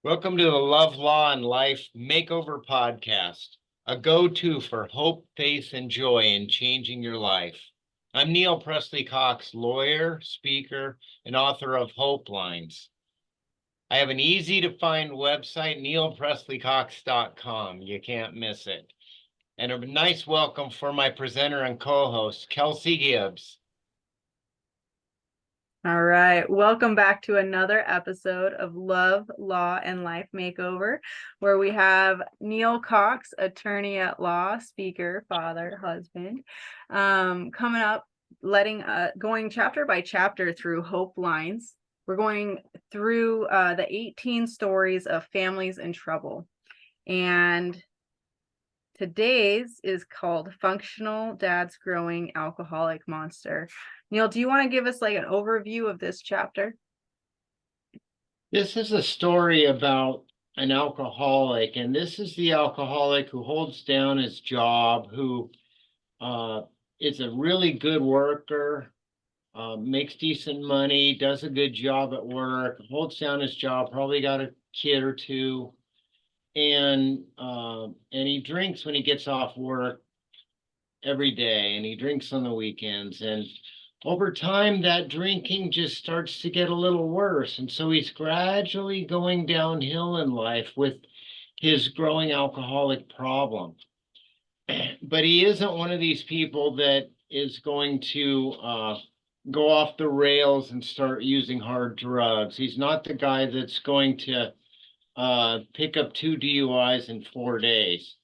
Welcome to the Love, Law, and Life Makeover podcast, a go-to for hope, faith, and joy in changing your life. I'm Neil Presley Cox, lawyer, speaker, and author of Hope Lines. I have an easy-to-find website, neilpresleycox.com. You can't miss it. And a nice welcome for my presenter and co-host, Kelsey Gibbs. All right. Welcome back to another episode of Love, Law, and Life Makeover, where we have Neil Cox, attorney at law, speaker, father, husband, coming up, going chapter by chapter through Hope Lines. We're going through the 18 stories of families in trouble. And today's is called Functional Dad's Growing Alcoholic Monster. Neil, do you want to give us like an overview of this chapter? This is a story about an alcoholic, and this is the alcoholic who holds down his job, who is a really good worker, makes decent money, does a good job at work, holds down his job, probably got a kid or two, and he drinks when he gets off work every day, and he drinks on the weekends, and over time that drinking just starts to get a little worse, and so he's gradually going downhill in life with his growing alcoholic problem. But he isn't one of these people that is going to go off the rails and start using hard drugs. He's not the guy that's going to pick up 2 DUIs in 4 days.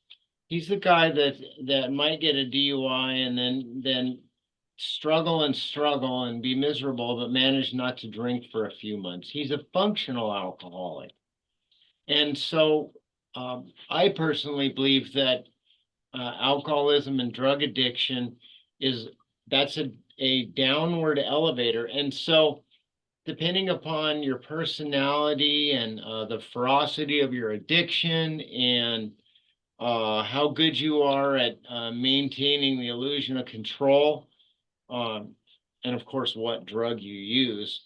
He's the guy that might get a DUI and then struggle and be miserable, but manage not to drink for a few months. He's a functional alcoholic. And so I personally believe that alcoholism and drug addiction that's a downward elevator. And so depending upon your personality and the ferocity of your addiction and how good you are at maintaining the illusion of control, and of course what drug you use,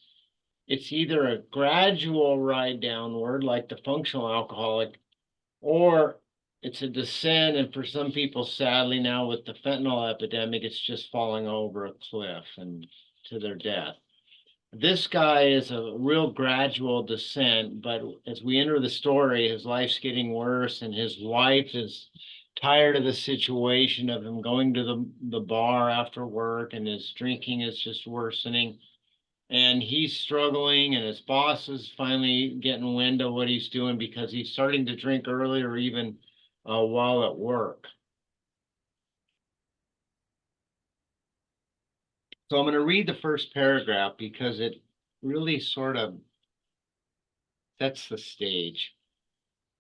it's either a gradual ride downward like the functional alcoholic, or it's a descent, and for some people, sadly now with the fentanyl epidemic, it's just falling over a cliff and to their death. This guy is a real gradual descent, but as we enter the story, his life's getting worse, and his wife is tired of the situation of him going to the bar after work, and his drinking is just worsening. And he's struggling, and his boss is finally getting wind of what he's doing because he's starting to drink earlier, even while at work. So I'm going to read the first paragraph because it really sort of sets the stage.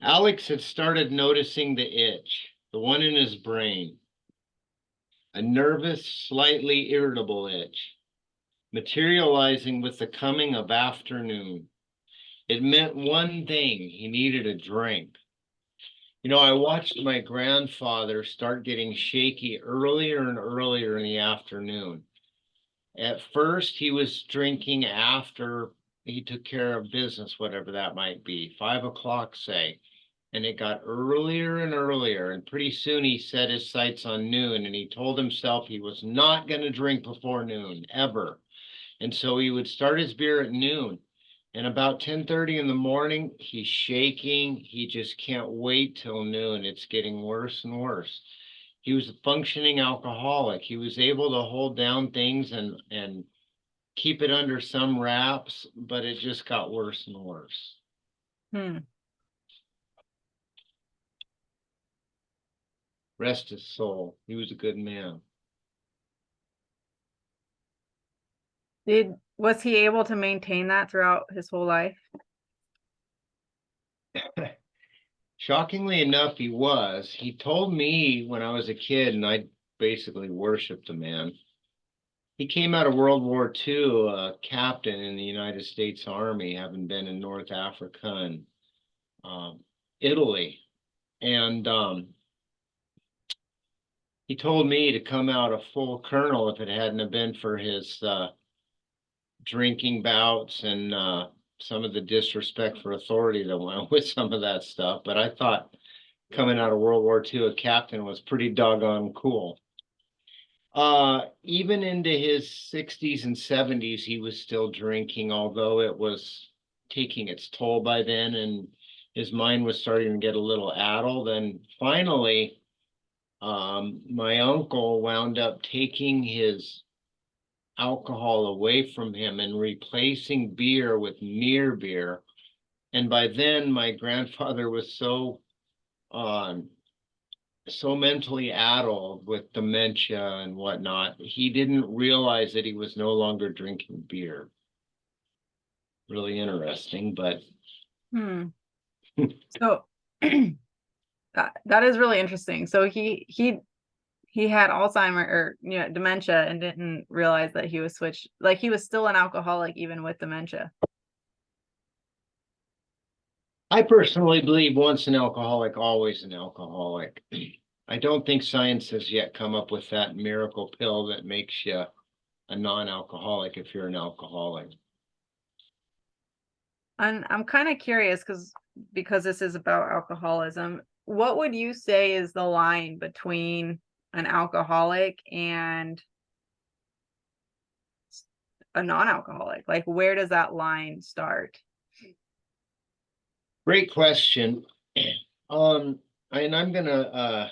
Alex had started noticing the itch, the one in his brain, a nervous, slightly irritable itch, materializing with the coming of afternoon. It meant one thing: he needed a drink. You know, I watched my grandfather start getting shaky earlier and earlier in the afternoon. At first, he was drinking after he took care of business, whatever that might be, 5 o'clock, say. And it got earlier and earlier. And pretty soon he set his sights on noon, and he told himself he was not going to drink before noon, ever. And so he would start his beer at noon. And about 10:30 in the morning, he's shaking. He just can't wait till noon. It's getting worse and worse. He was a functioning alcoholic. He was able to hold down things and keep it under some wraps, but it just got worse and worse. Rest his soul. He was a good man. Was he able to maintain that throughout his whole life? Shockingly enough, he was. He told me when I was a kid, and I basically worshiped the man. He came out of World War II, a captain in the United States Army, having been in North Africa and Italy. And he told me to come out a full colonel if it hadn't have been for his drinking bouts and some of the disrespect for authority that went with some of that stuff. But I thought coming out of World War II, a captain was pretty doggone cool. Even into his 60s and 70s, he was still drinking, although it was taking its toll by then, and his mind was starting to get a little addled. And finally, my uncle wound up taking his alcohol away from him and replacing beer with near beer. And by then, my grandfather was so mentally addled with dementia and whatnot, he didn't realize that he was no longer drinking beer. Really interesting, but So that is really interesting. So he had Alzheimer or dementia and didn't realize that he was switched, like he was still an alcoholic even with dementia. I personally believe once an alcoholic, always an alcoholic. I don't think science has yet come up with that miracle pill that makes you a non-alcoholic if you're an alcoholic. And I'm kind of curious because this is about alcoholism. What would you say is the line between an alcoholic and a non-alcoholic? Like, where does that line start? Great question. And I'm gonna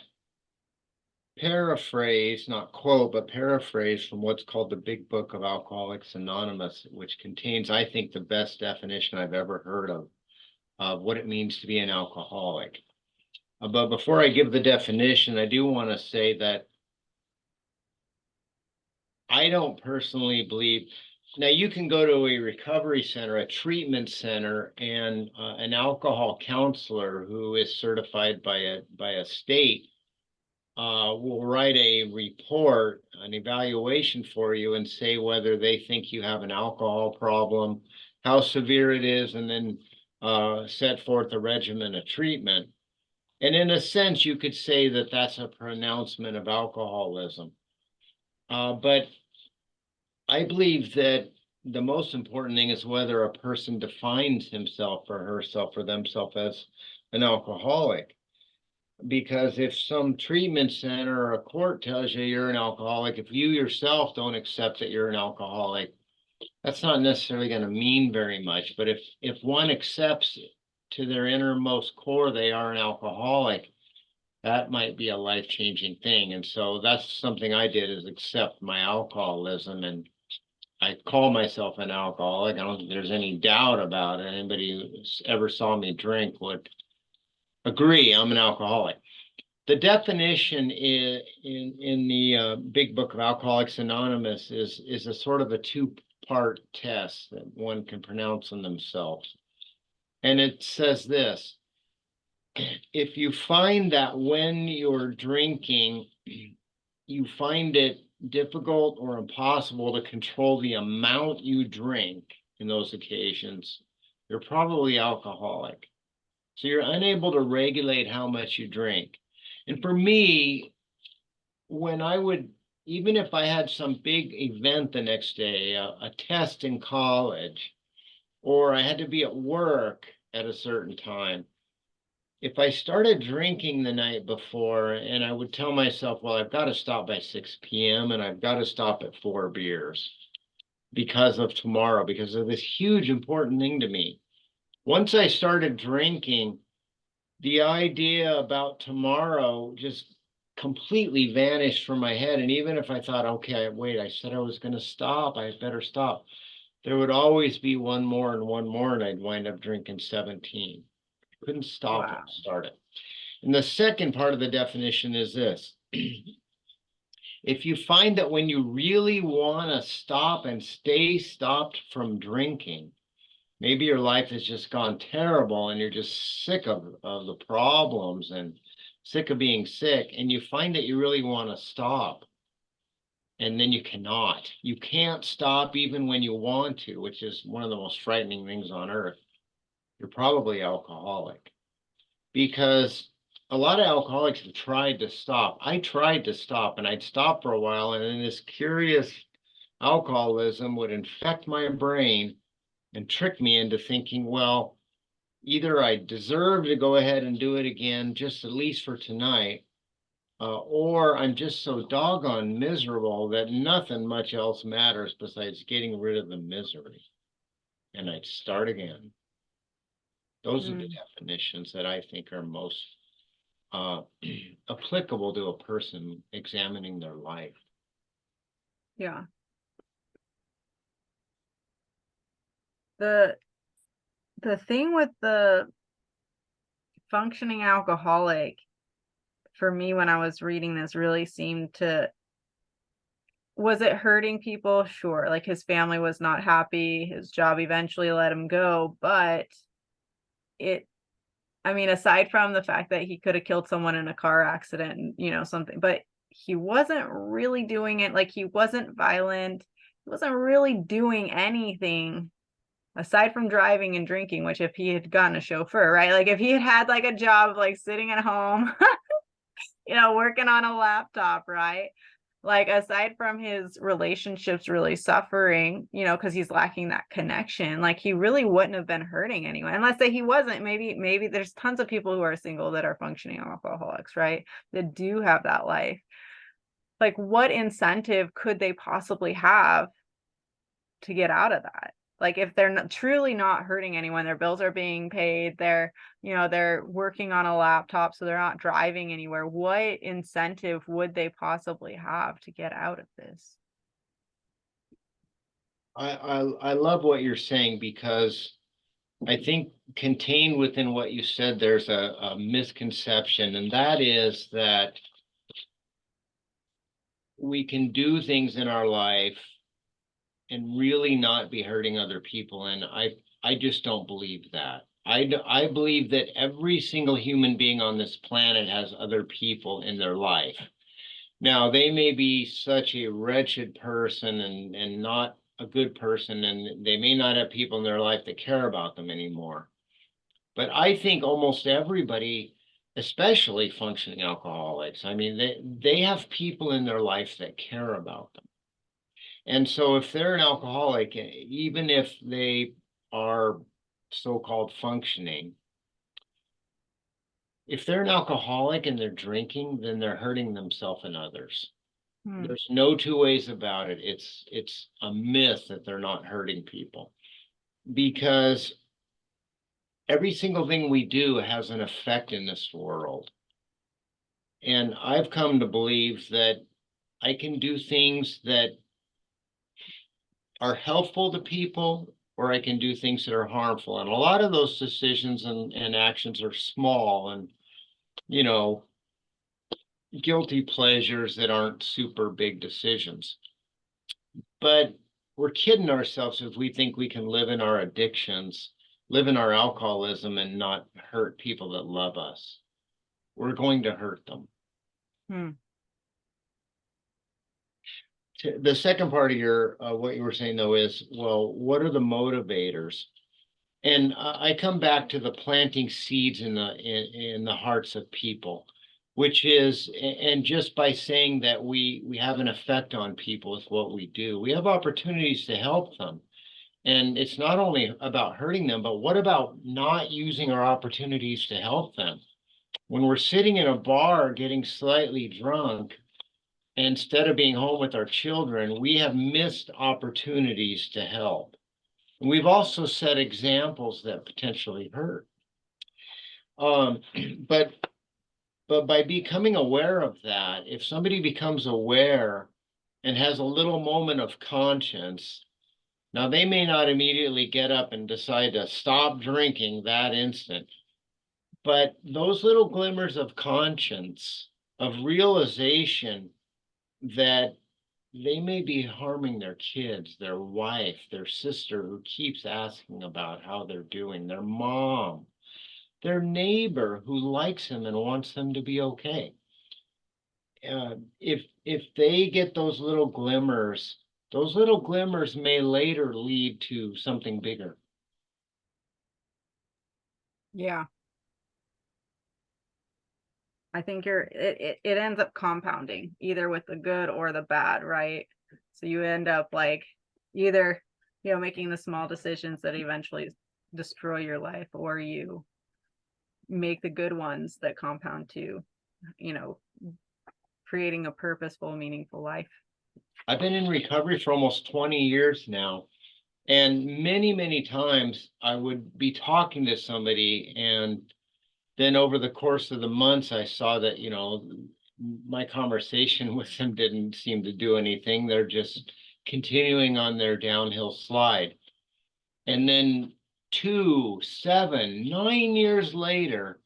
paraphrase, not quote, but paraphrase from what's called the Big Book of Alcoholics Anonymous, which contains, I think, the best definition I've ever heard of what it means to be an alcoholic. But before I give the definition, I do want to say that I don't personally believe. Now, you can go to a recovery center, a treatment center, and an alcohol counselor who is certified by a state will write a report, an evaluation for you, and say whether they think you have an alcohol problem, how severe it is, and then set forth a regimen of treatment. And in a sense, you could say that that's a pronouncement of alcoholism. But I believe that the most important thing is whether a person defines himself or herself or themselves as an alcoholic. Because if some treatment center or a court tells you you're an alcoholic, if you yourself don't accept that you're an alcoholic, that's not necessarily going to mean very much. But if one accepts to their innermost core they are an alcoholic, that might be a life-changing thing. And so that's something I did, is accept my alcoholism, and I call myself an alcoholic. I don't think there's any doubt about it. Anybody who ever saw me drink would agree I'm an alcoholic. The definition in the Big Book of Alcoholics Anonymous is a sort of a two-part test that one can pronounce on themselves. And it says this: if you find that when you're drinking, you find it difficult or impossible to control the amount you drink in those occasions, you're probably alcoholic. So you're unable to regulate how much you drink. And for me, when I would, even if I had some big event the next day, a test in college, or I had to be at work at a certain time, if I started drinking the night before, and I would tell myself, well, I've got to stop by 6 p.m. and I've got to stop at 4 beers because of tomorrow, because of this huge important thing to me. Once I started drinking, the idea about tomorrow just completely vanished from my head. And even if I thought, okay, wait, I said I was going to stop, I better stop, there would always be one more, and I'd wind up drinking 17. Couldn't stop Wow. and start it. And the second part of the definition is this: if you find that when you really want to stop and stay stopped from drinking, maybe your life has just gone terrible and you're just sick of the problems and sick of being sick, and you find that you really want to stop, and then you cannot. You can't stop even when you want to, which is one of the most frightening things on earth. You're probably alcoholic. Because a lot of alcoholics have tried to stop. I tried to stop, and I'd stop for a while, and then this curious alcoholism would infect my brain, and trick me into thinking, well, either I deserve to go ahead and do it again, just at least for tonight, or I'm just so doggone miserable that nothing much else matters besides getting rid of the misery. And I'd start again. Those are the definitions that I think are most uh, applicable to a person examining their life. Yeah. The thing with the functioning alcoholic, for me, when I was reading this, really seemed to, was it hurting people? Sure. Like his family was not happy. His job eventually let him go, but it, I mean, aside from the fact that he could have killed someone in a car accident and, you know, something, but he wasn't really doing it. Like he wasn't violent. He wasn't really doing anything aside from driving and drinking, which if he had gotten a chauffeur, right? Like if he had had like a job, like sitting at home, you know, working on a laptop, right? Like aside from his relationships really suffering, you know, because he's lacking that connection, like he really wouldn't have been hurting anyone. And let's say he wasn't, maybe there's tons of people who are single that are functioning alcoholics, right? That do have that life. Like what incentive could they possibly have to get out of that? Like if they're truly not hurting anyone, their bills are being paid, they're, you know, they're working on a laptop, so they're not driving anywhere. What incentive would they possibly have to get out of this? I love what you're saying, because I think contained within what you said, there's a misconception, and that is that we can do things in our life and really not be hurting other people. And I just don't believe that. I believe that every single human being on this planet has other people in their life. Now, they may be such a wretched person and not a good person, and they may not have people in their life that care about them anymore. But I think almost everybody, especially functioning alcoholics, I mean, they have people in their life that care about them. And so if they're an alcoholic, even if they are so-called functioning, if they're an alcoholic and they're drinking, then they're hurting themselves and others. There's no two ways about it. It's a myth that they're not hurting people, because every single thing we do has an effect in this world. And I've come to believe that I can do things that are helpful to people, or I can do things that are harmful. And a lot of those decisions and actions are small and, you know, guilty pleasures that aren't super big decisions. But we're kidding ourselves if we think we can live in our addictions, live in our alcoholism, and not hurt people that love us. We're going to hurt them. The second part of your what you were saying, though, is, well, what are the motivators? And I come back to the planting seeds in the hearts of people, which is, and just by saying that we have an effect on people with what we do, we have opportunities to help them. And it's not only about hurting them, but what about not using our opportunities to help them? When we're sitting in a bar getting slightly drunk, instead of being home with our children, we have missed opportunities to help. And we've also set examples that potentially hurt. Um, but by becoming aware of that, if somebody becomes aware and has a little moment of conscience, now they may not immediately get up and decide to stop drinking that instant, but those little glimmers of conscience, of realization that they may be harming their kids, their wife, their sister who keeps asking about how they're doing, their mom, their neighbor who likes them and wants them to be okay. If they get those little glimmers may later lead to something bigger. Yeah. I think it ends up compounding either with the good or the bad, right? So you end up like either making the small decisions that eventually destroy your life, or you make the good ones that compound to, creating a purposeful, meaningful life. I've been in recovery for almost 20 years now. And many, many times I would be talking to somebody, and then over the course of the months, I saw that, my conversation with them didn't seem to do anything. They're just continuing on their downhill slide. And then 2, 7, 9 years later,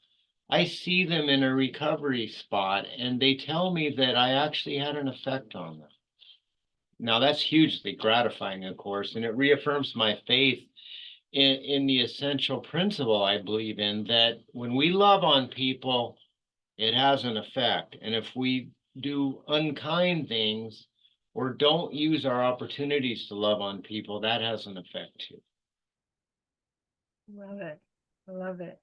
I see them in a recovery spot, and they tell me that I actually had an effect on them. Now, that's hugely gratifying, of course, and it reaffirms my faith in the essential principle I believe in, that when we love on people, it has an effect. And if we do unkind things or don't use our opportunities to love on people, that has an effect too. Love it. I love it.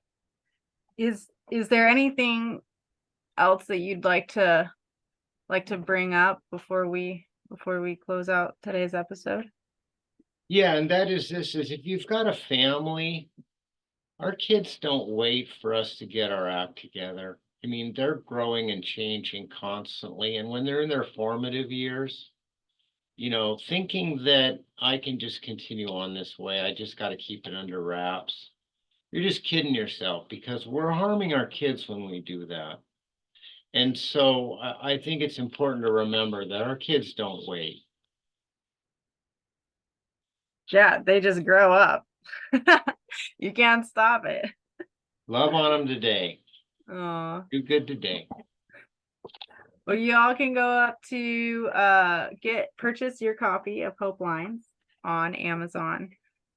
Is there anything else that you'd like to bring up before we close out today's episode? Yeah, and that is this, is if you've got a family, our kids don't wait for us to get our act together. I mean, they're growing and changing constantly. And when they're in their formative years, thinking that I can just continue on this way, I just got to keep it under wraps. You're just kidding yourself, because we're harming our kids when we do that. And so I think it's important to remember that our kids don't wait. Yeah, they just grow up. You can't stop it. Love on them today. Oh, Do good today. well, you all can go up to purchase your copy of Hope Lines on Amazon.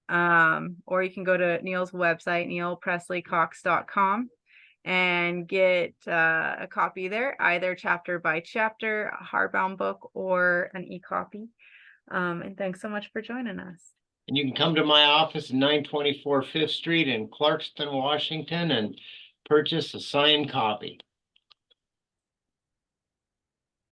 Or you can go to Neil's website, neilpresleycox.com, and get a copy there, either chapter by chapter, a hardbound book, or an e-copy. And thanks so much for joining us. And you can come to my office at 924 5th Street in Clarkston, Washington, and purchase a signed copy.